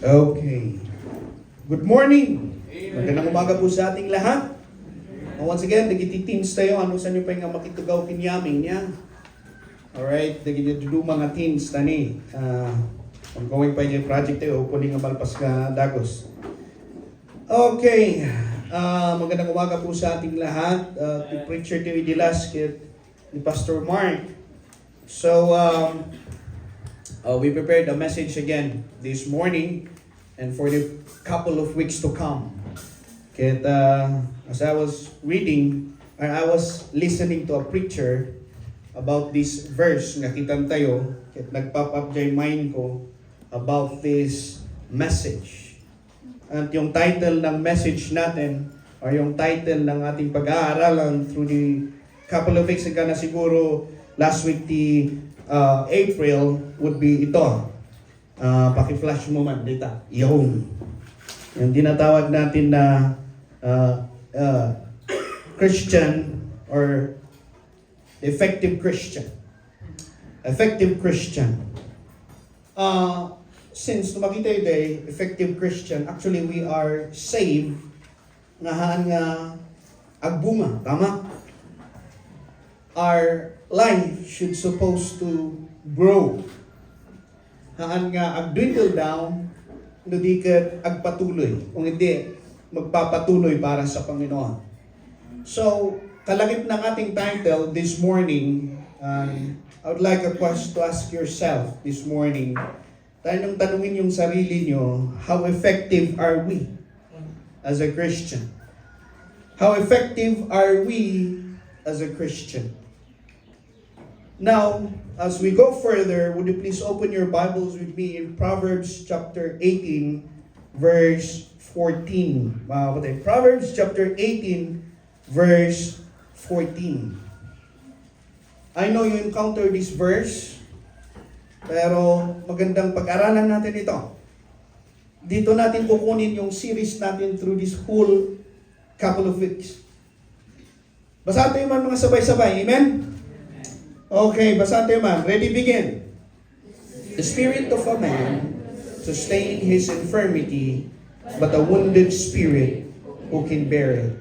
Okay. Good morning. Magandang umaga po sa ating lahat. Once again, nagiti-teams tayo. Ano sa inyo pa yung makitugaw kinyaming niya? Alright, nagiti-do mga teams tani. Ongoing pa yung project tayo. Kuning nga malpas ka dagos. Okay. Magandang umaga po sa ating lahat. To preacher to Idilas ni Pastor Mark. So, we prepared a message again this morning and for the couple of weeks to come. Kaya as I was reading, or I was listening to a preacher about this verse, nakitan tayo, kaya nag-pop up dyan mind ko about this message. At yung title ng message natin, or yung title ng ating pag-aaralan through the couple of weeks ago na siguro last week April would be ito. Paki-flash mo man dito. Yung tinatawag natin na Christian or effective Christian. Effective Christian. Since makita today, effective Christian, actually we are saved nga agbunga, tama? Our life should supposed to grow. Haan nga ag-dwindle down, hindi ka agpatuloy. Kung hindi, magpapatuloy para sa Panginoon. So, kalagip ng ating title this morning, I would like to ask yourself this morning, tayo tanungin yung sarili nyo, how effective are we as a Christian? How effective are we as a Christian? Now, as we go further, would you please open your Bibles with me in Proverbs chapter 18, verse 14. Proverbs chapter 18, verse 14. I know you encounter this verse, pero magandang pag-aralan natin ito. Dito natin kukunin yung series natin through this whole couple of weeks. Basahin tayo man mga sabay-sabay. Amen? Okay, basahin tayo man. Ready, begin. The spirit of a man sustain his infirmity, but a wounded spirit who can bear it.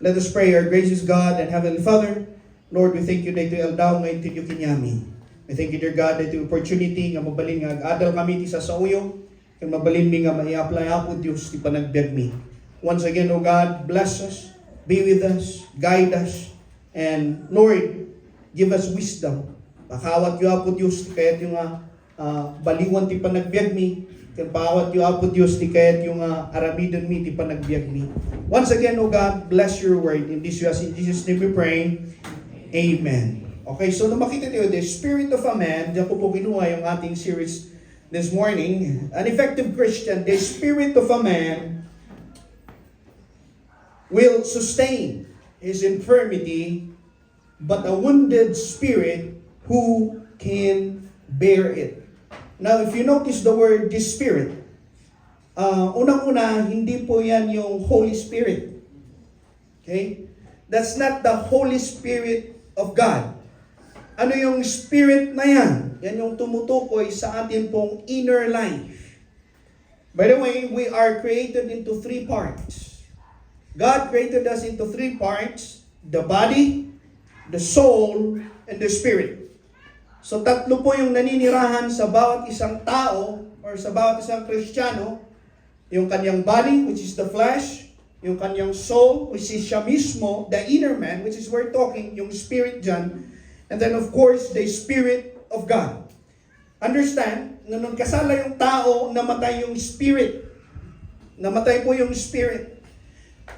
Let us pray. Our gracious God and Heavenly Father, Lord, we thank you na ito aldaw ngayon tinyo kinyami. We thank you, dear God, na ito opportunity nga mabalin nga adal kami ti sa sauyo, kung mabalin mi nga mai-apply apo Diyos ti panagbiag mi. Once again, O God, bless us, be with us, guide us, and Lord, give us wisdom. Pakawat yu apo Diyos, ti kayat yung baliwan ti panagbiag mi. Kaya pakawat yu apo Diyos, ti kayat yung aramidon mi, ti panagbiag mi. Once again, O God, bless your word. In Jesus' name we pray. Amen. Okay, so nung makita niyo, the spirit of a man, diyan ko po kinuha yung ating series this morning. An effective Christian, the spirit of a man will sustain his infirmity, but a wounded spirit who can bear it. Now, if you notice the word this spirit, unang-una, hindi po yan yung Holy Spirit. Okay? That's not the Holy Spirit of God. Ano yung spirit na yan? Yan yung tumutukoy sa ating pong inner life. By the way, we are created into three parts. God created us into three parts: the body, the soul, and the spirit. So tatlo po yung naninirahan sa bawat isang tao or sa bawat isang Kristiyano. Yung kanyang body, which is the flesh. Yung kanyang soul, which is siya mismo, the inner man, which is we're talking, yung spirit dyan. And then of course, the Spirit of God. Understand, nung kasala yung tao, namatay yung spirit. Namatay po yung spirit.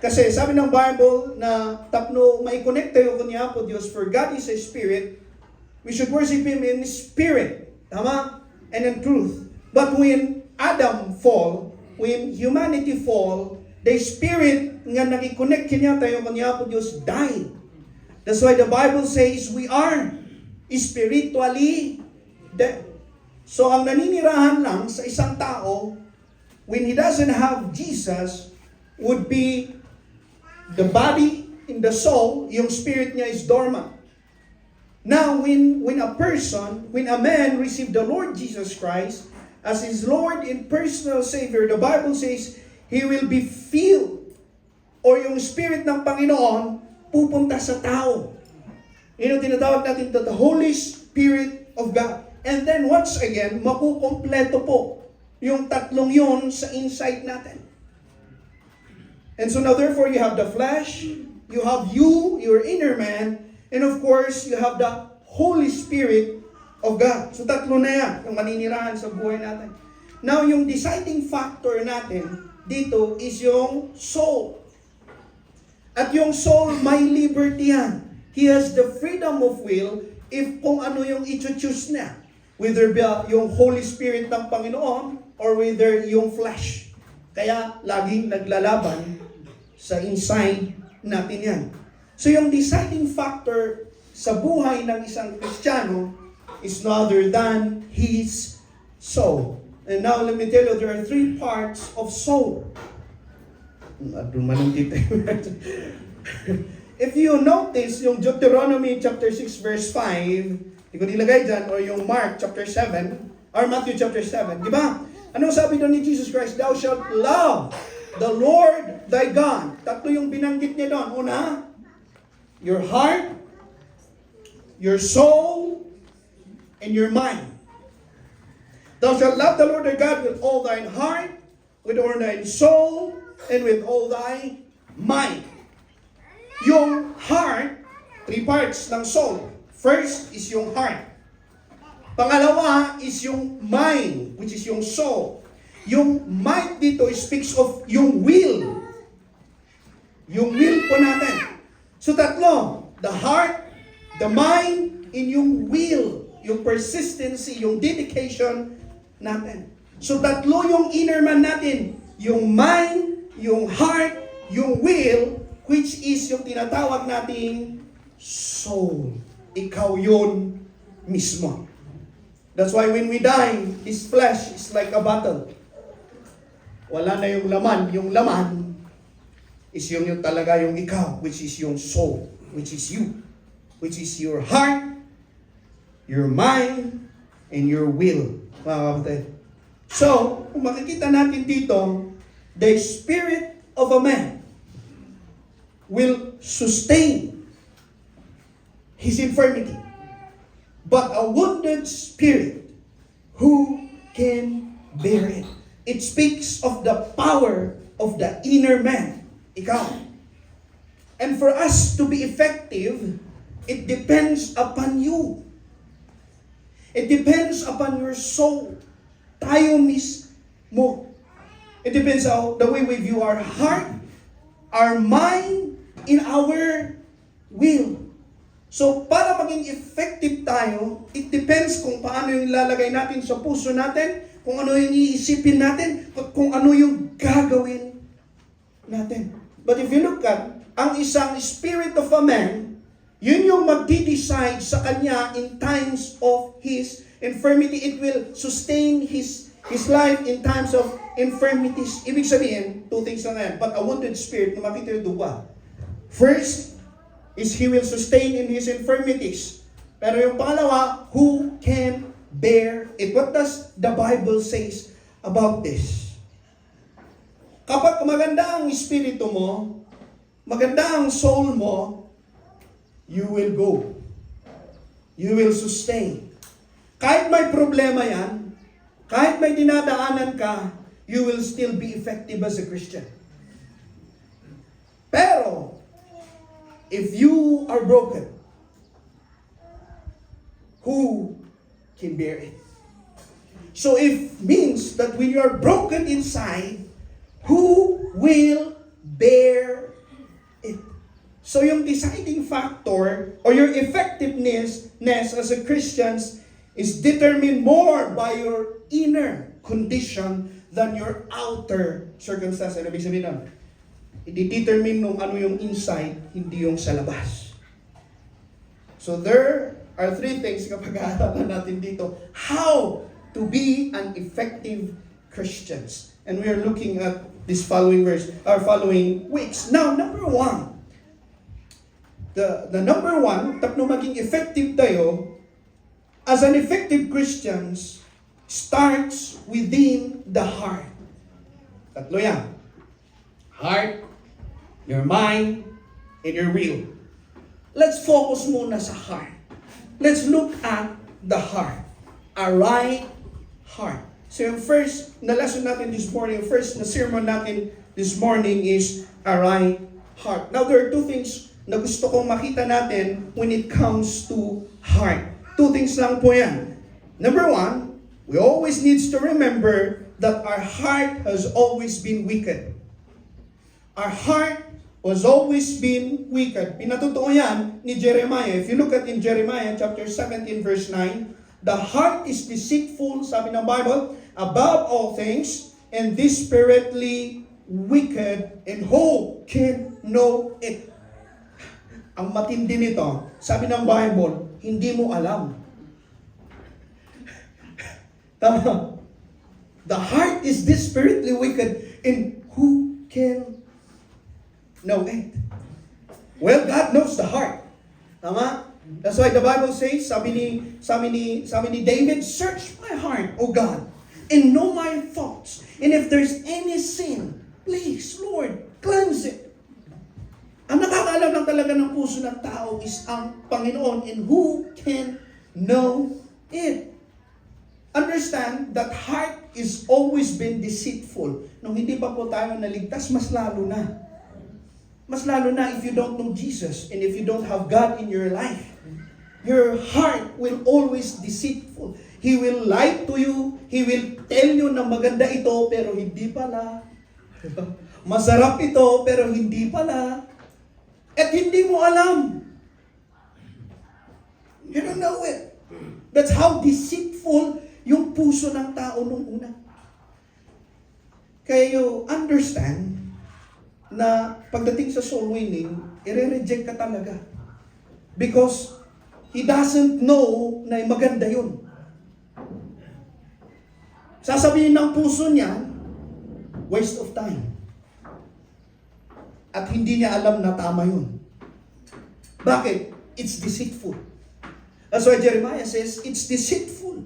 Kasi sabi ng Bible na tapno mai-connect tayo kunya po Diyos, for God is a spirit, we should worship Him in spirit. Tama? And in truth. But when Adam fall, when humanity fall, the spirit nga nag-connect kanya tayo kunya po Diyos died. That's why the Bible says we are spiritually dead. So ang naninirahan lang sa isang tao when he doesn't have Jesus would be the body in the soul, yung spirit niya is dormant. Now, when a man received the Lord Jesus Christ, as his Lord and personal Savior, the Bible says, he will be filled, or yung Spirit ng Panginoon, pupunta sa tao. Yun ang tinatawag natin the Holy Spirit of God. And then once again, makukompleto po yung tatlong yun sa inside natin. And so now therefore, you have the flesh, you have you, your inner man, and of course, you have the Holy Spirit of God. So tatlo na yan, yung maninirahan sa buhay natin. Now, yung deciding factor natin dito is yung soul. At yung soul, may liberty yan. He has the freedom of will if kung ano yung i-choose niya. Whether yung Holy Spirit ng Panginoon or whether yung flesh. Kaya laging naglalaban sa inside natin yan. So yung deciding factor sa buhay ng isang Kristiyano is no other than his soul. And now let me tell you, there are three parts of soul. If you notice, yung Deuteronomy chapter 6 verse 5, hindi ko nilagay dyan, or yung Mark chapter 7, or Matthew chapter 7, di ba? Anong sabi doon ni Jesus Christ? Thou shalt love the Lord thy God. Tatlo yung binanggit niya doon. Una, your heart, your soul, and your mind. Thou shalt love the Lord thy God with all thine heart, with all thine soul, and with all thy mind. Yung heart, three parts ng soul. First is yung heart. Pangalawa is yung mind, which is yung soul. Yung mind dito speaks of yung will. Yung will po natin. So tatlo, the heart, the mind, and yung will. Yung persistency, yung dedication natin. So tatlo yung inner man natin. Yung mind, yung heart, yung will, which is yung tinatawag nating soul. Ikaw yun mismo. That's why when we die, this flesh is like a bottle. Wala na yung laman. Yung laman is yung talaga yung ikaw, which is yung soul, which is you, which is your heart, your mind, and your will. Mga kapatid. So, kung makikita natin dito, the spirit of a man will sustain his infirmity. But a wounded spirit, who can bear it? It speaks of the power of the inner man. Ikaw. And for us to be effective, it depends upon you. It depends upon your soul. Tayo mismo. It depends on the way we view our heart, our mind, in our will. So, para maging effective tayo, it depends kung paano yung ilalagay natin sa puso natin, kung ano yung iisipin natin, kung ano yung gagawin natin. But if you look at ang isang spirit of a man, yun yung magdi-decide sa kanya in times of his infirmity. It will sustain his life in times of infirmities. Ibig sabihin, two things lang yan. But a wounded spirit, na makita yung dua. First, is he will sustain in his infirmities. Pero yung pangalawa, who can bear it? What does the Bible says about this? Kapag maganda ang espiritu mo, maganda ang soul mo, you will go. You will sustain. Kahit may problema yan, kahit may dinadaanan ka, you will still be effective as a Christian. Pero, if you are broken, who can bear it? So it means that when you are broken inside, who will bear it? So yung deciding factor or your effectiveness as a Christian is determined more by your inner condition than your outer circumstance. Ano ibig sabihin nun? I-determine nung ano yung inside, hindi yung sa labas. So there are three things kapag aaralan natin dito. How to be an effective Christians. And we are looking at this following verse, or following weeks. Now, number one. The number one, tapno maging effective tayo, as an effective Christians, starts within the heart. Tatlo yan. Heart, your mind, and your will. Let's focus muna sa heart. Let's look at the heart. A right heart. So yung first na lesson natin this morning, yung first na sermon natin this morning is a right heart. Now there are two things na gusto kong makita natin when it comes to heart. Two things lang po yan. Number one, we always need to remember that our heart has always been wicked. Our heart has always been wicked. Pinatutuo yan ni Jeremiah. If you look at in Jeremiah chapter 17 verse 9, the heart is deceitful, sabi ng Bible, above all things, and desperately wicked, and who can know it? Ang matindi nito, sabi ng Bible, hindi mo alam. Tama. The heart is desperately wicked, and who can know it? Well, God knows the heart. Tama? That's why the Bible says, sabi ni David, search my heart, O God, and know my thoughts. And if there's any sin, please, Lord, cleanse it. Ang nakakaalam lang talaga ng puso ng tao is ang Panginoon, and who can know it? Understand that heart is always been deceitful. Nung hindi pa po tayo naligtas, mas lalo na. Mas lalo na if you don't know Jesus and if you don't have God in your life. Your heart will always deceitful. He will lie to you. He will tell you na maganda ito pero hindi pala. Masarap ito pero hindi pala. At hindi mo alam. You don't know it. That's how deceitful yung puso ng tao nung una. Kaya you understand na pagdating sa soul winning, i-reject ka talaga. Because he doesn't know na maganda yun. Sasabihin ng puso niya, waste of time. At hindi niya alam na tama yun. Bakit? It's deceitful. That's why Jeremiah says, it's deceitful.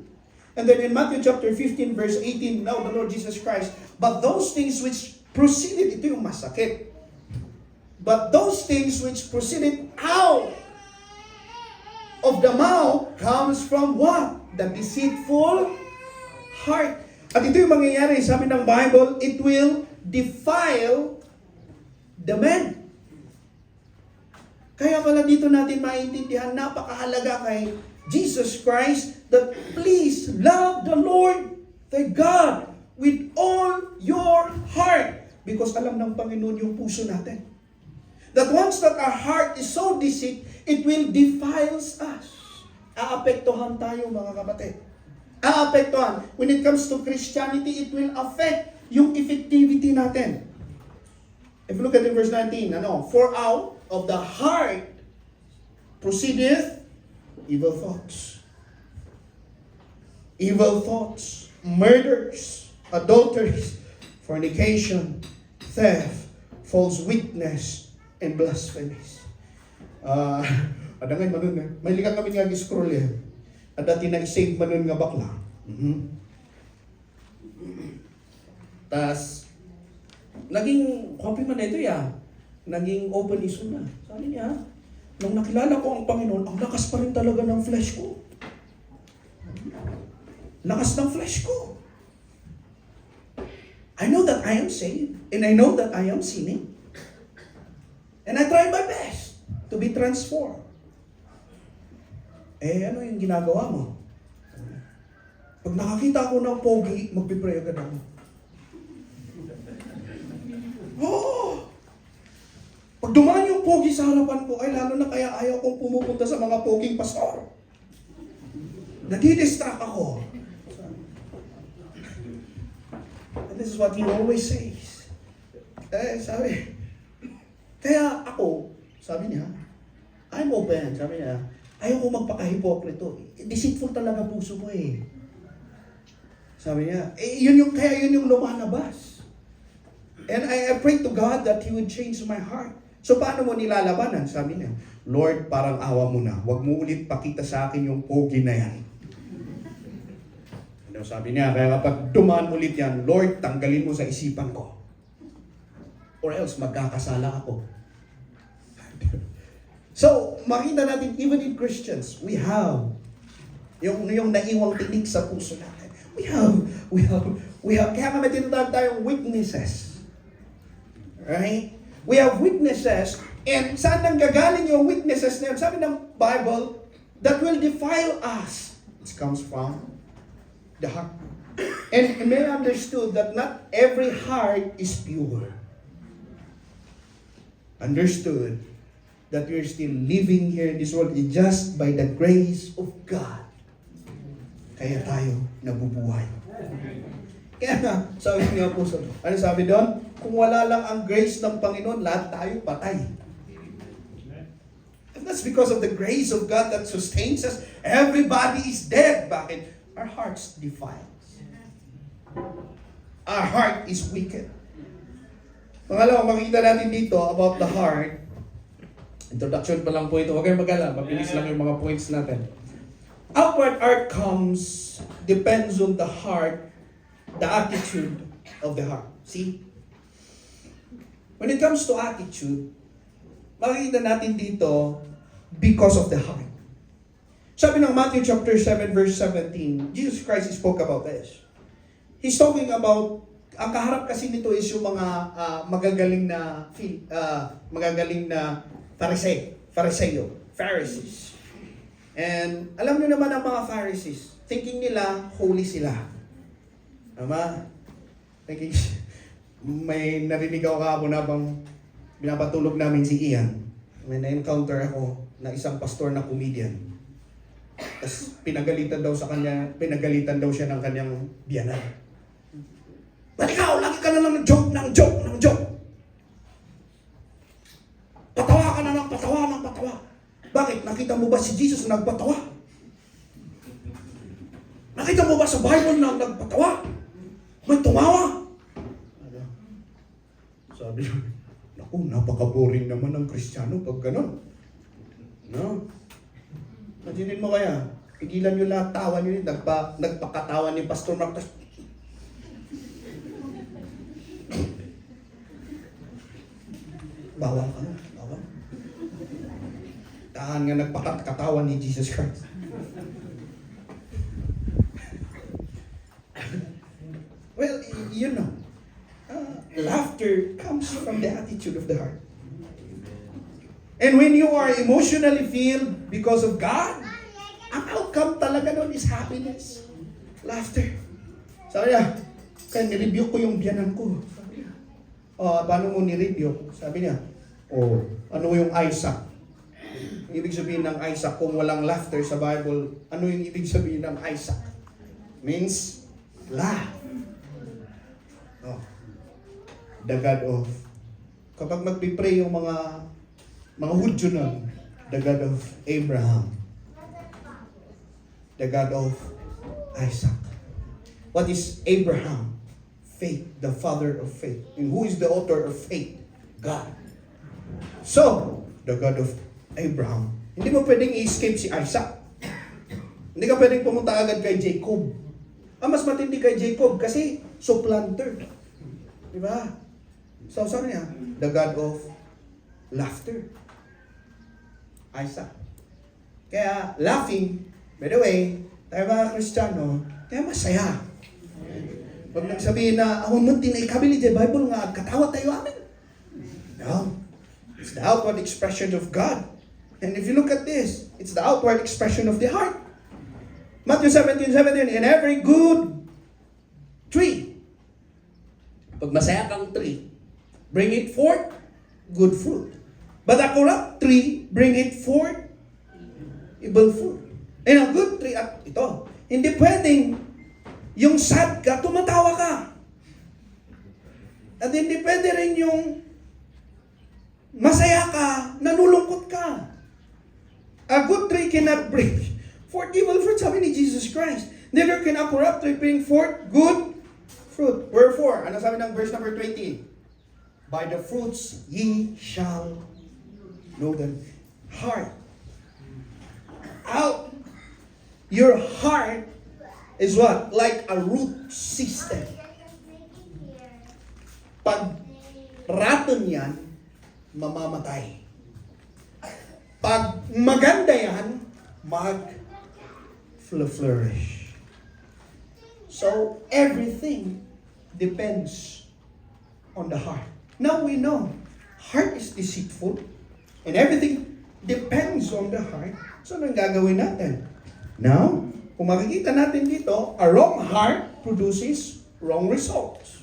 And then in Matthew chapter 15 verse 18, now the Lord Jesus Christ, but those things which proceeded, ito yung masakit. But those things which proceeded out of the mouth comes from what? The deceitful heart. At ito yung mangyayari, sabi ng Bible, it will defile the man. Kaya pala dito natin maintindihan, napakahalaga kay Jesus Christ, that please love the Lord, thy God, with all your heart. Because alam ng Panginoon yung puso natin. That once that our heart is so deceit, it will defiles us. Aapektuhan tayo mga kapatid. Aapektuhan. When it comes to Christianity, it will affect yung effectivity natin. If you look at it, verse 19, for out of the heart proceedeth evil thoughts. Evil thoughts, murders, adulteries, fornication, theft, false witness, and blasphemies. Adangay manon eh. May likat kami nga gi-scroll yan. At dati na i-save manon nga bakla. Tas, naging, copy man ito ya, naging open issue na. Sabi niya, nung nakilala ko ang Panginoon, ang lakas pa rin talaga ng flesh ko. Lakas ng flesh ko. I know that I am saved, and I know that I am sinning. And I try my best to be transformed. Ano yung ginagawa mo? Pag nakakita ko ng pogi, magpipray agad ako. Pag dumaan yung pogi sa harapan ko, ay lalo na kaya ayaw kong pumupunta sa mga poging pastor. Nadidistract ako. And this is what he always says. Sabi, kaya ako, sabi niya, I'm open, sabi niya, ayaw ko magpaka-hipokrito. Deceitful talaga puso mo eh. Sabi niya, kaya yun yung lumalabas. And I pray to God that He would change my heart. So paano mo nilalabanan? Sabi niya, Lord, parang awa mo na. Huwag mo ulit pakita sa akin yung pogi na yan. Ano sabi niya? Kaya kapag dumaan ulit yan, Lord, tanggalin mo sa isipan ko. Or else magkakasala ako. So, makita natin, even in Christians, we have yung naiwang tinig sa puso natin. We have, kaya kami tinatawag tayong witnesses. Right? We have witnesses, and saan nang gagaling yung witnesses na yun? Sabi ng Bible, that will defile us. It comes from the heart. And it may be understood that not every heart is pure. Understood that we're still living here in this world just by the grace of God. Kaya tayo nabubuhay. Kaya nga, sabi ng Apostle, ano sabi doon? Kung wala lang ang grace ng Panginoon, lahat tayo patay. And that's because of the grace of God that sustains us. Everybody is dead. Bakit? Our heart's defiled. Our heart is wicked. Pangalawa, makikita natin dito about the heart. Introduction pa lang po ito. Huwag kayong mag-alala. Mabilis lang yung mga points natin. Outward outcomes depends on the heart, the attitude of the heart. See? When it comes to attitude, makikita natin dito because of the heart. Sabi ng Matthew chapter 7 verse 17, Jesus Christ spoke about this. He's talking about, ang kaharap kasi nito is yung mga magagaling na Pharisees. And alam niyo naman ang mga Pharisees, thinking nila holy sila. Tama? Thinking, may narinig ako kahapon habang binapatulog namin si Ian. May na-encounter ako na isang pastor na comedian. Tapos pinagalitan daw siya ng kanyang biyanan. Ba't ikaw, lagi ka na lang ng joke. Patawa ka na ng patawa. Bakit? Nakita mo ba si Jesus na nagpatawa? Nakita mo ba sa Bible na nagpatawa? May tumawa? Sabi niya, naku, napaka-boring naman ng Kristiyano pag gano'n. No? Imaginin mo kaya, pigilan nyo lahat, tawa nyo yun, nagpakatawa ni Pastor Mark. Bawal ka na, bawal. Tahan nga nagpakatawan ni Jesus Christ. Well, you know, laughter comes from the attitude of the heart. And when you are emotionally filled because of God, ang outcome talaga nun is happiness. Laughter. Sabi niya, kaya nirebuke ko yung biyanan ko. Sabi niya, paano mo nirebuke? Sabi niya, ano yung Isaac? Ibig sabihin ng Isaac, kung walang laughter sa Bible, ano yung ibig sabihin ng Isaac? Means, laugh. The God of, kapag magpipray yung mga Hudyo nun, the God of Abraham, the God of Isaac. What is Abraham? Faith, the father of faith. And who is the author of faith? God. So, the God of Abraham. Hindi mo pwedeng i-escape si Isaac. Hindi ka pwedeng pumunta agad kay Jacob. Ang mas matindi kay Jacob kasi supplanter. Diba? So, sabi niya, the God of laughter. Isaac. Kaya, laughing, by the way, tayo mga Kristiyano, tayo masaya. Huwag nang sabihin na, munti na ikabili di Bible nga, katawa tayo amin. No. It's the outward expression of God. And if you look at this, it's the outward expression of the heart. Matthew 17:17, in every good tree, pag masaya kang tree, bring it forth good fruit. But a corrupt tree, bring it forth evil fruit. And a good tree, at ito, hindi pwedeng yung sad ka, tumatawa ka. At hindi pwede rin yung masaya ka, nanulungkot ka. A good tree cannot bring forth evil fruit, sabi ni Jesus Christ. Neither can a corrupt tree bring forth good fruit. Wherefore, ano sabi ng verse number 20? By the fruits ye shall know them. Heart. Out. Your heart is what? Like a root system. Pag raton yan, mamamatay. Pag maganda yan, mag-flourish. So, everything depends on the heart. Now we know, heart is deceitful, and everything depends on the heart. So, anong gagawin natin? Now, kung makikita natin dito, a wrong heart produces wrong results.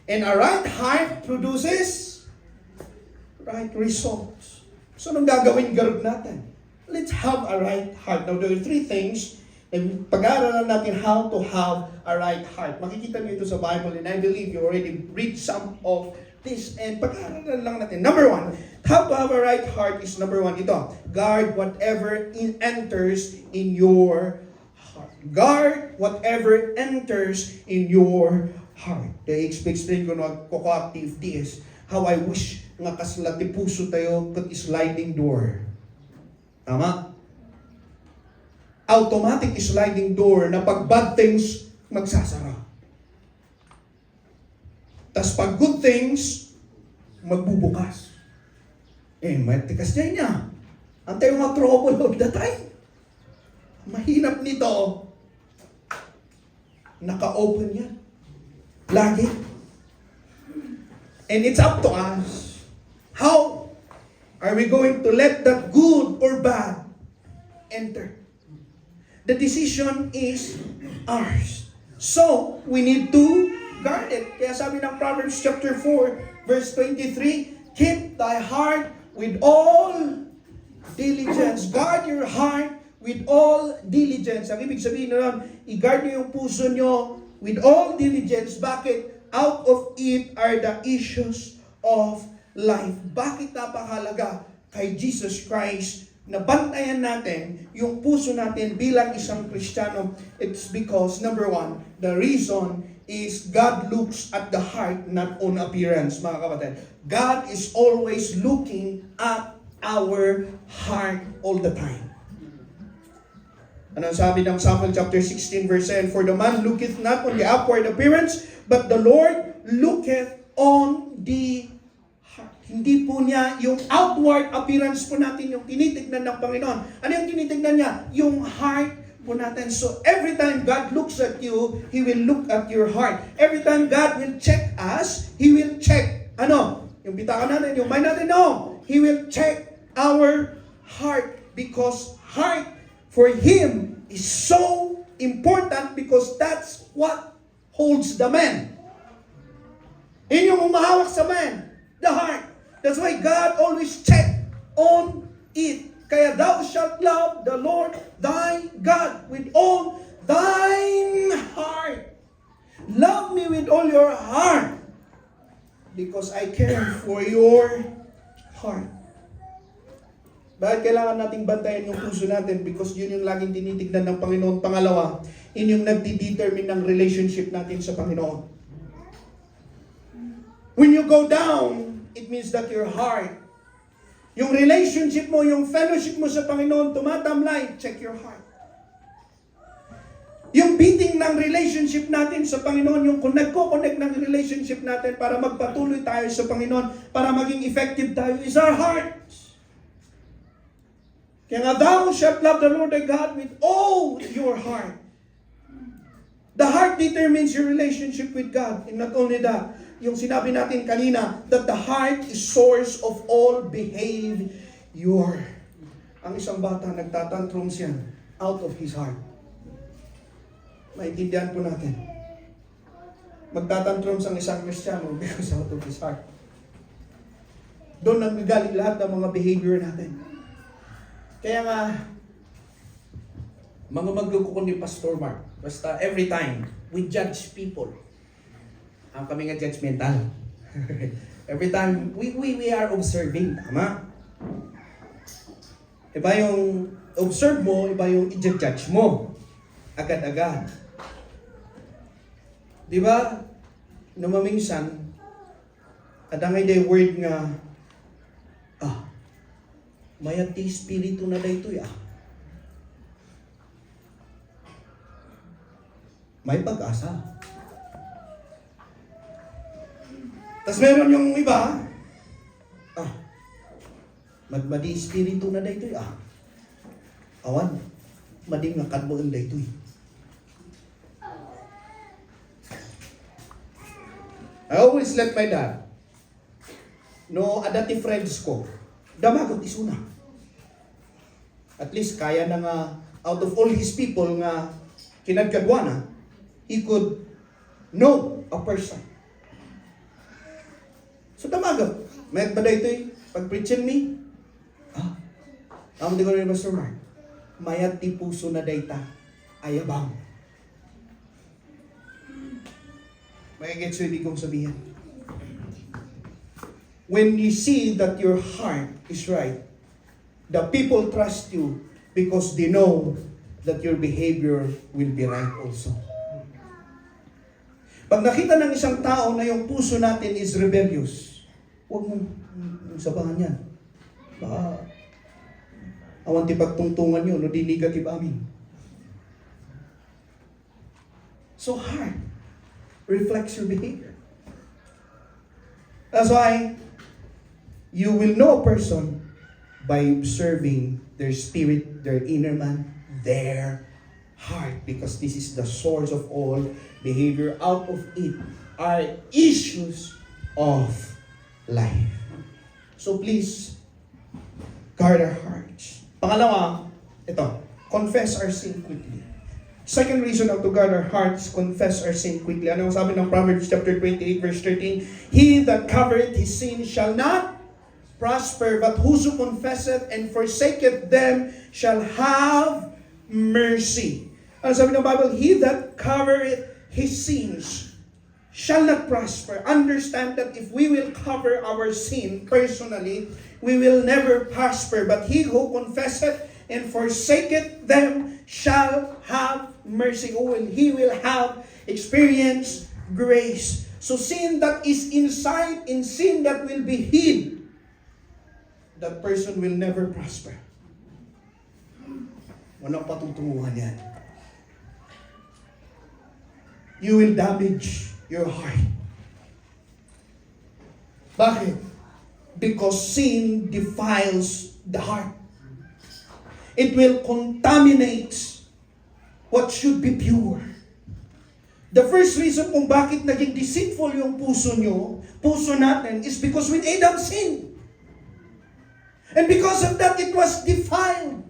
And a right heart produces right results. So, anong gagawin garod natin? Let's have a right heart. Now, there are three things na pag-aaralan natin how to have a right heart. Makikita niyo ito sa Bible, and I believe you already read some of this. And pag-aaralan lang natin. Number one, how to have a right heart is number one. Ito, guard whatever enters in your heart. Guard whatever enters in your heart. I-explain ko na co-active DS. How I wish nga kaslati puso tayo kat sliding door. Tama? Automatic sliding door na pag bad things, magsasara. Tas pag good things, magbubukas. May tikas niya. Antay mga trouble of the time. Mahirap nito. Naka-open yan. Lagi. And it's up to us. How are we going to let that good or bad enter? The decision is ours. So, we need to guard it. Kaya sabi ng Proverbs chapter 4, verse 23, keep thy heart with all diligence. Guard your heart with all diligence. Ang ibig sabihin na i-guard nyo yung puso nyo with all diligence. Bakit? Out of it are the issues of life. Bakit napakahalaga kay Jesus Christ na bantayan natin yung puso natin bilang isang Kristiyano? It's because, number one, the reason is God looks at the heart, not on appearance, mga kapatid. God is always looking at our heart all the time. Ano sabi ng Samuel chapter 16 verse 10? For the man looketh not on the outward appearance, but the Lord looketh on the heart. Hindi po niya yung outward appearance po natin yung tinitignan ng Panginoon. Ano yung tinitignan niya? Yung heart po natin. So every time God looks at you, He will look at your heart. Every time God will check us, He will check, yung bitaka natin, yung mind natin, no. He will check our heart because heart for Him is so important because that's what holds the man. Yun yung umahawak sa man, the heart. That's why God always check on it. Kaya thou shalt love the Lord thy God with all thine heart. Love me with all your heart because I care for your heart. Bakit kailangan nating bantayan yung puso natin? Because yun yung laging tinitignan ng Panginoon. Pangalawa, yun yung nagdi-determine ng relationship natin sa Panginoon. When you go down, it means that your heart, yung relationship mo, yung fellowship mo sa Panginoon, tumatamlay, check your heart. Yung beating ng relationship natin sa Panginoon, yung nagko-connect ng relationship natin para magpatuloy tayo sa Panginoon, para maging effective tayo, is our hearts. Kaya nga, thou shalt love the Lord thy God with all your heart. The heart determines your relationship with God. And not only that, yung sinabi natin kanina, that the heart is source of all behavior. Ang isang bata, nagtatantrums yan out of his heart. Maintindihan po natin. Magtatantrums ang isang Kristiyano because out of his heart. Doon nagagaling lahat ng mga behavior natin. Kaya nga, mga magkukuko ni Pastor Mark, basta every time we judge people, kami nga judgmental. Every time we are observing, tama? Iba yung observe mo, iba yung i-judge mo. Agad-agad. Di ba? Namaminsan, adangay day word nga, mayat ti espiritu na daytoy may pag-asa. Tapos meron yung iba, magmadi espiritu na daytoy, awan, mading nga kadmoon daytoy. I always let my dad no adati friends ko, damagot isuna. At least kaya na nga, out of all his people nga kinagkadwana, he could know a person. So damagot, may ba daytoy, pag-preachin me, di ko rin Pastor Mark, mayat ti puso na dayta, ayabang. May gets hindi kong sabihin. When you see that your heart is right, the people trust you because they know that your behavior will be right also. Pag nakita ng isang tao na yung puso natin is rebellious, huwag mong sabahan yan. Baka awan ti pagtungtungan yun, no di negative amin. So heart reflects your behavior. That's why you will know a person by observing their spirit, their inner man, their heart, because this is the source of all behavior. Out of it are issues of life. So please, guard our hearts. Pangalawa, ito, confess our sin quickly. Second reason how to guard our hearts, confess our sin quickly. Ano ang sabi ng Proverbs chapter 28 verse 13? He that covereth his sin shall not prosper, but whoso confesseth and forsaketh them shall have mercy. Ano sabi ng Bible? He that covereth his sins shall not prosper. Understand that if we will cover our sin personally, we will never prosper. But he who confesseth and forsaketh them shall have mercy. He will have experience grace. So sin that is inside and sin that will be hid, that person will never prosper. Walang patutunguhan yan. You will damage your heart. Bakit? Because sin defiles the heart. It will contaminate what should be pure. The first reason kung bakit naging deceitful yung puso nyo, puso natin, is because when Adam sinned. And because of that, it was defiled.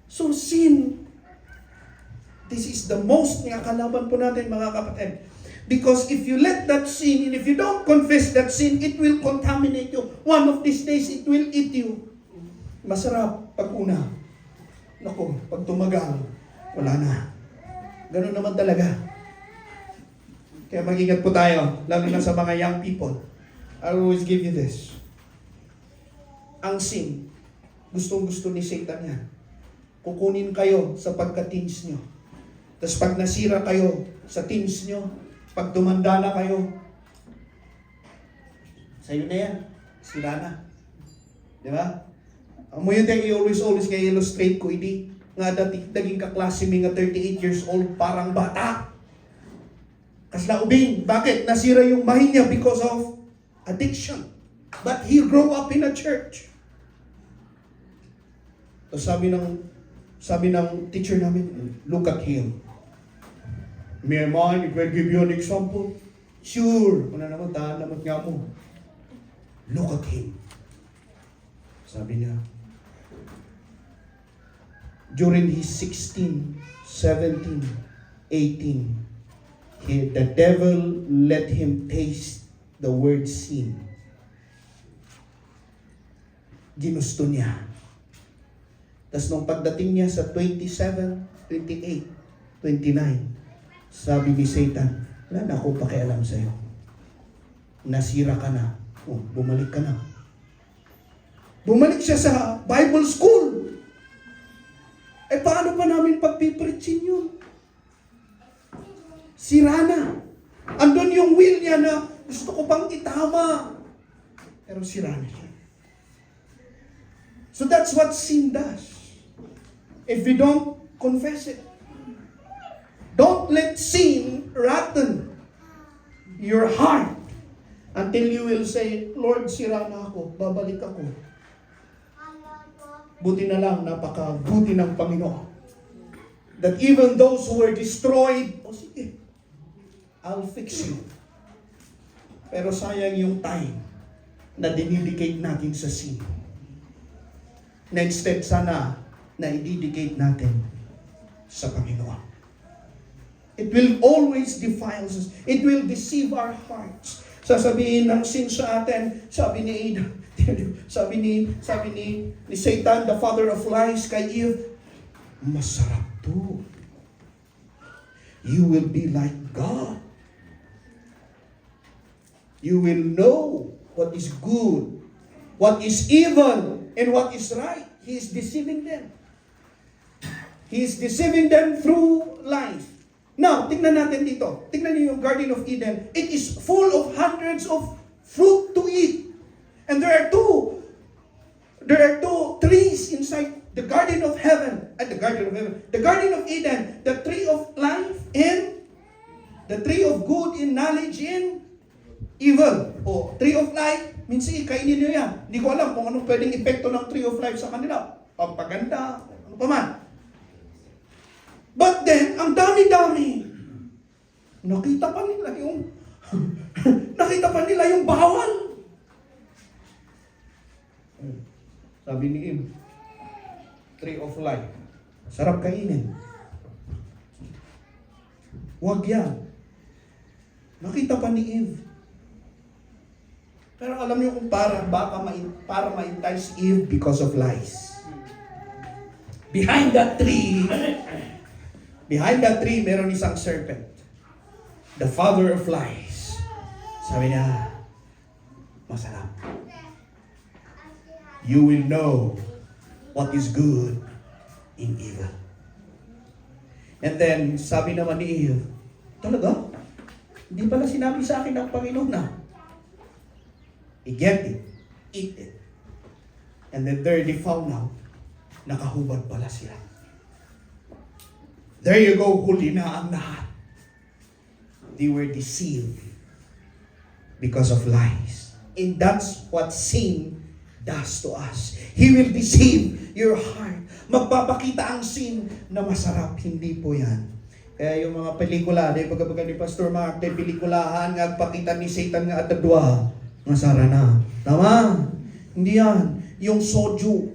So sin, this is the most nga kalaban po natin mga kapatid. Because if you let that sin, and if you don't confess that sin, it will contaminate you. One of these days, it will eat you. Masarap pag una. Naku, pag tumagal, wala na. Ganun naman talaga. Kaya mag-ingat po tayo, lalo na sa mga young people. I always give you this. Ang sin, gustong-gusto ni Satan yan. Kukunin kayo sa pagka-teens nyo. Tapos pag nasira kayo sa teens nyo, pag tumanda na kayo, sa'yo na yan. Sira na. Di ba? Amo yun tayo always kaya illustrate ko, hindi nga naging kaklase mi nga 38 years old, parang bata. Kasi naubing, bakit? Nasira yung mind niya because of addiction. But he grew up in a church. So sabi ng teacher namin, look at him. May man, if I give you an example, sure, kung na naman, tahan naman nga mo. Look at him. Sabi niya, during his 16, 17, 18, the devil let him taste the word sin. Ginusto niya. Tapos nung pagdating niya sa 27, 28, 29, sabi ni Satan, wala na akong pakialam sa'yo. Nasira ka na. Bumalik ka na. Bumalik siya sa Bible school. Paano pa namin pagpipreachin yun? Sira na. Andun yung will niya na gusto ko pang itama. Pero sira na siya. So that's what sin does. If we don't confess it. Don't let sin rotten your heart until you will say, Lord, sira na ako, babalik ako. Buti na lang, napakabuti ng Panginoon. That even those who were destroyed, sige, I'll fix you. Pero sayang yung time na dinidicate natin sa sin. Next step sana na i-dedicate natin sa Panginoon. It will always defile us. It will deceive our hearts. Sasabihin ng sin sa atin, sabi ni Satan, the father of lies, kay Eve, masarap to. You will be like God. You will know what is good, what is evil, and what is right. He is deceiving them. He is deceiving them through life. Now, tingnan natin dito. Tingnan niyo yung Garden of Eden. It is full of hundreds of fruit to eat. And there are two trees inside the Garden of Heaven. The Garden of Eden. The tree of life and the tree of good in knowledge and evil. O, tree of life, minsan kainin niyo yan. Hindi ko alam kung anong pwedeng epekto ng tree of life sa kanila. Pagpaganda, ano pa man. But then, ang dami-dami. Nakita pa nila yung bawal. Sabi ni Eve, tree of life. Sarap kainin. Huwag yan. Nakita pa ni Eve. Pero alam niyo kung para ma-entice Eve because of lies. Behind that tree, meron isang serpent. The father of lies. Sabi niya, masarap. You will know what is good in evil. And then, sabi naman ni Eve, talaga? Hindi pala sinabi sa akin ng Panginoon na, get it, eat it. And then there they found out, nakahubad pala sila. There you go, huli na ang lahat. They were deceived because of lies. And that's what sin does to us. He will deceive your heart. Magpapakita ang sin na masarap. Hindi po yan. Kaya yung mga pelikula, pagkabaga ni Pastor Mark, pelikulahan nga pakita ni Satan nga at adwa, masara na. Tama? Hindi yan. Yung soju.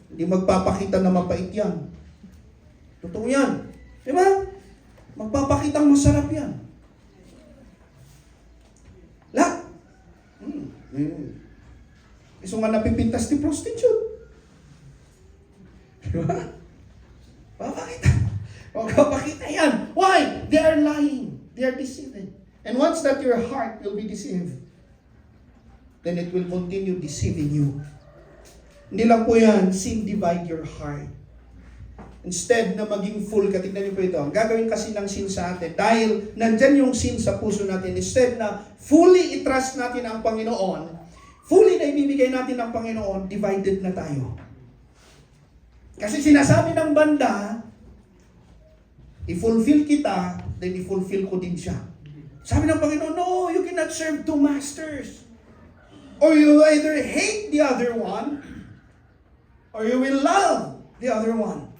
Hindi magpapakita na mapait yan. Totoo yan. Diba? Magpapakitang masarap yan. Lahat. Iso nga napipintas ni prostitute. Diba? Magpapakita yan. Why? They are lying. They are deceiving. And once that your heart will be deceived, then it will continue deceiving you. Hindi lang po yan, sin divide your heart. Instead na maging full, katignan niyo po ito, ang gagawin kasi ng sin sa atin, dahil nandyan yung sin sa puso natin, instead na fully i-trust natin ang Panginoon, fully na ibibigay natin ang Panginoon, divided na tayo. Kasi sinasabi ng banda, i-fulfill kita, then i-fulfill ko din siya. Sabi ng Panginoon, no, you cannot serve two masters. Or you either hate the other one, or you will love the other one.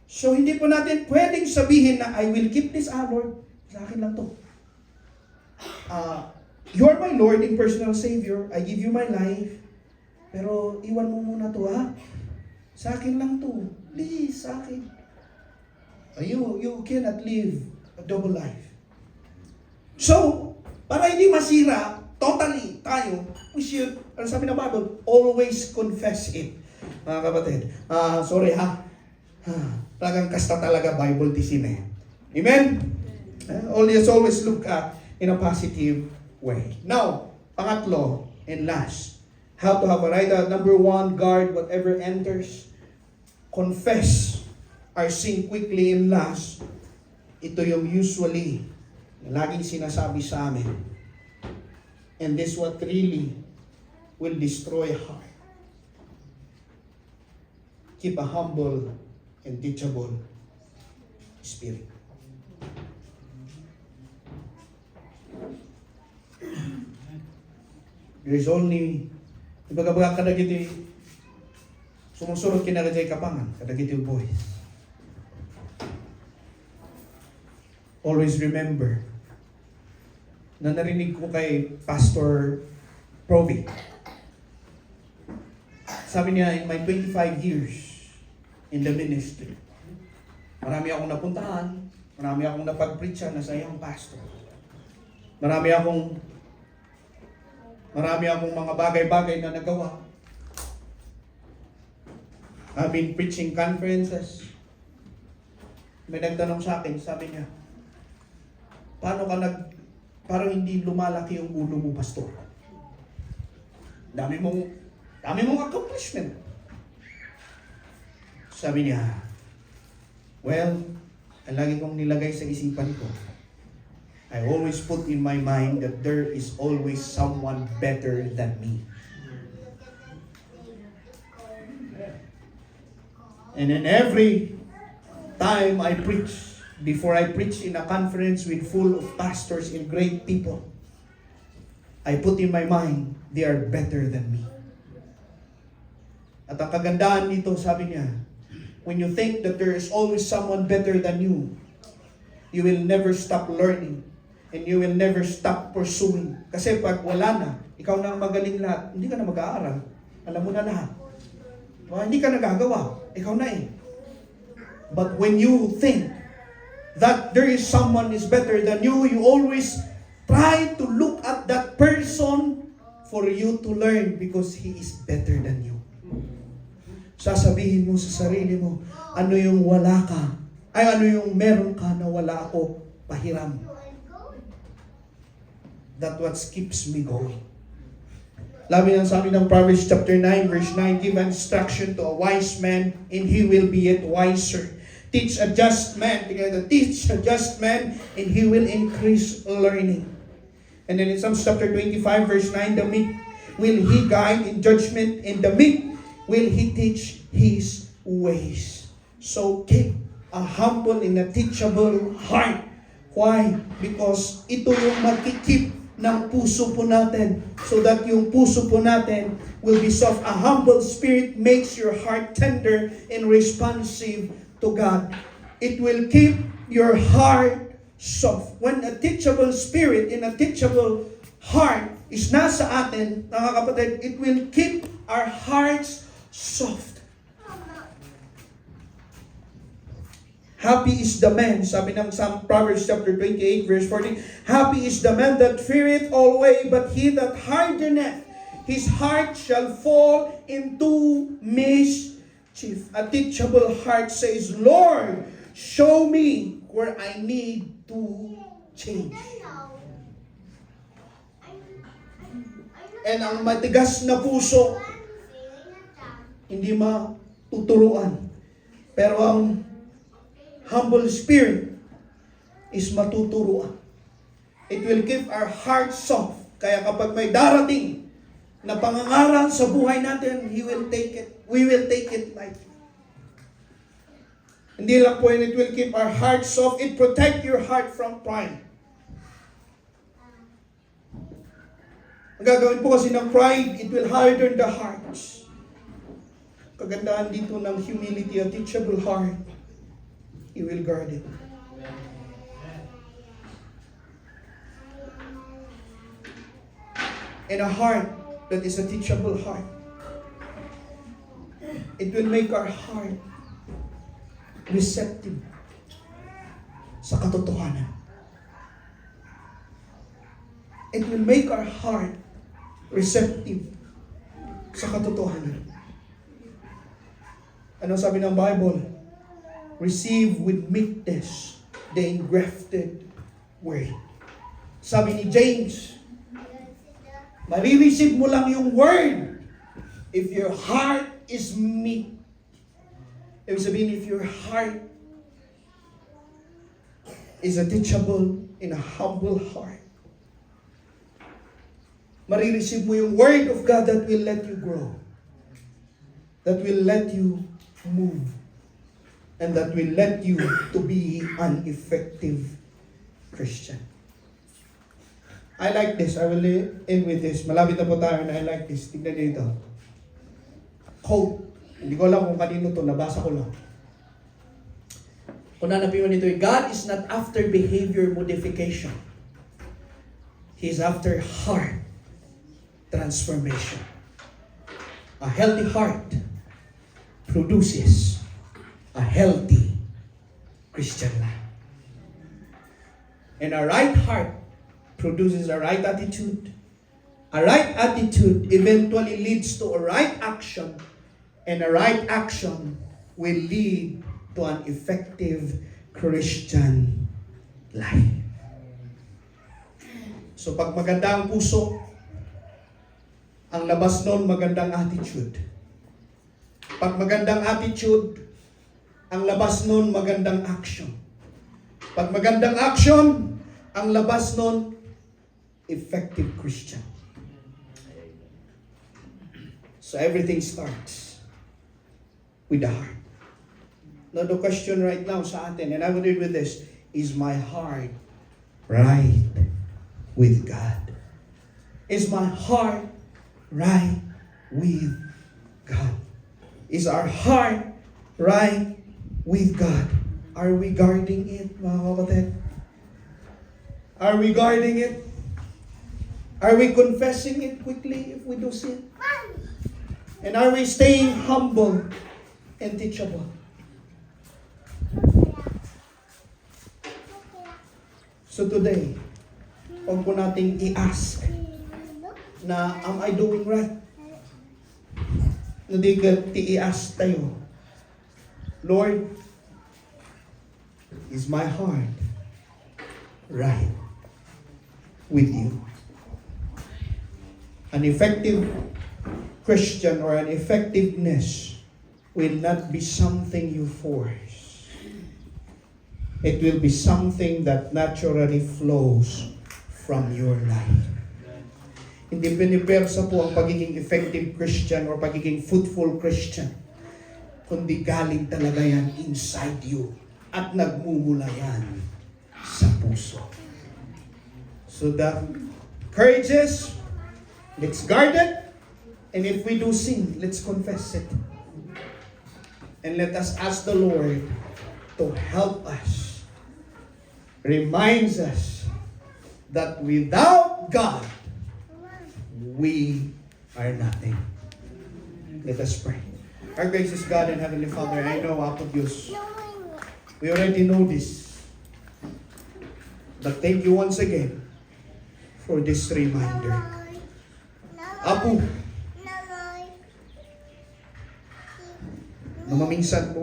So, hindi po natin pwedeng sabihin na, I will keep this, Lord, sa akin lang to. You are my Lord and personal Savior. I give you my life. Pero, iwan mo muna to, Sa akin lang to. Please, sa akin. You cannot live a double life. So, para hindi masira, totally, tayo, we should, ano sabi ng Bible, always confess it. Mga kapatid, sorry talagang kasta talaga Bible tisin eh. Amen? Always look at in a positive way. Now, pangatlo and last, how to have a right. Number one, guard whatever enters. Confess our sin quickly. And last, ito yung usually laging sinasabi sa amin. And this what really will destroy a heart. Keep a humble and teachable Spirit. There is only, ibaga kadagiti, sumusunod kinarajay kapangan, kadagiti voice. Always remember, na narinig ko kay Pastor Provi. Sabi niya, in my 25 years in the ministry, marami akong napuntahan, marami akong napag-preacha na sa iyong pastor. Marami akong mga bagay-bagay na nagawa. I've been preaching conferences. May nagtanong sa akin, sabi niya, parang hindi lumalaki yung ulo mo, pastor. Dami mong accomplishment. Sabi niya, well, ang lagi kong nilagay sa isipan ko, I always put in my mind that there is always someone better than me. And then every time I preach, before I preach in a conference with full of pastors and great people, I put in my mind, they are better than me. At ang kagandahan nito, sabi niya, when you think that there is always someone better than you will never stop learning. And you will never stop pursuing. Kasi pag wala na, ikaw na ang magaling lahat, hindi ka na mag-aaral. Alam mo na lahat. Hindi ka nagagawa. Ikaw na eh. But when you think that there is someone is better than you always try to look at that person for you to learn because he is better than you. Sasabihin mo sa sarili mo, ano yung wala ka? Ay, ano yung meron ka na wala ako pahiram? That what keeps me going. Labi ng sabi ng Proverbs chapter 9 verse 9, give instruction to a wise man and he will be yet wiser. Teach a just man, teach a just man and he will increase learning. And then in Psalms chapter 25 verse 9, the meek will he guide in judgment and the meek will he teach his ways. So keep a humble and a teachable heart. Why? Because ito yung magkikip ng puso po natin so that yung puso po natin will be soft. A humble spirit makes your heart tender and responsive to God. It will keep your heart soft. When a teachable spirit and a teachable heart is nasa atin, mga kapatid, it will keep our hearts soft. Happy is the man, sabi ng Proverbs chapter 28 verse 14, happy is the man that feareth always, but he that hardeneth his heart shall fall into mischief. A teachable heart says, Lord, show me where I need to change. And ang matigas na puso, hindi matuturuan. Pero ang humble spirit is matuturuan. It will keep our heart soft. Kaya kapag may darating na pangangaral sa buhay natin, we will take it lightly. Hindi lang po, it will keep our heart soft. It protect your heart from pride. Ang gagawin po kasi ng pride, it will harden the hearts. Kagandahan dito ng humility, a teachable heart. He will guard it. And a heart that is a teachable heart, it will make our heart receptive sa katotohanan. It will make our heart receptive sa katotohanan. Ano sabi ng Bible? Receive with meekness the engrafted word. Sabi ni James, marireceive mo lang yung word if your heart is meek. Ibig sabihin, if your heart is a teachable and a humble heart, marireceive mo yung word of God that will let you grow, that will let you move. and that will let you to be an effective Christian. I like this. I will end with this. Malapit na po tayo na I like this. Tignan niyo ito. Quote. Hindi ko alam kung kanino to. Nabasa ko lang. Kung nanapin mo nito, God is not after behavior modification. He is after heart transformation. A healthy heart produces a healthy Christian life. And a right heart produces a right attitude. A right attitude eventually leads to a right action, and a right action will lead to an effective Christian life. So pag maganda ang puso, ang labas nun magandang attitude. Pag magandang attitude, ang labas nun magandang action. Pag magandang action, ang labas nun effective Christian. So everything starts with the heart. Now the question right now sa atin, and I will read with this, is my heart right with God? Is my heart right with God? Is our heart right with God? Are we guarding it, mga kapatid? Are we guarding it? Are we confessing it quickly if we do sin? And are we staying humble and teachable? So today, huwag po nating i-ask na, am I doing right? Hindi ka i-ask tayo, Lord, is my heart right with you? An effective Christian or an effectiveness will not be something you force. It will be something that naturally flows from your life. Hindi pinipersa po ang pagiging effective Christian or pagiging fruitful Christian, kundi galing talaga yan inside you at nagmumula yan sa puso. So the courage is, let's guard it, and if we do sin, let's confess it. And let us ask the Lord to help us, reminds us that without God, we are nothing. Let us pray. Our gracious God and Heavenly Father, I know, Apo Diyos, we already know this. But thank you once again for this reminder. Apo, na maminsan po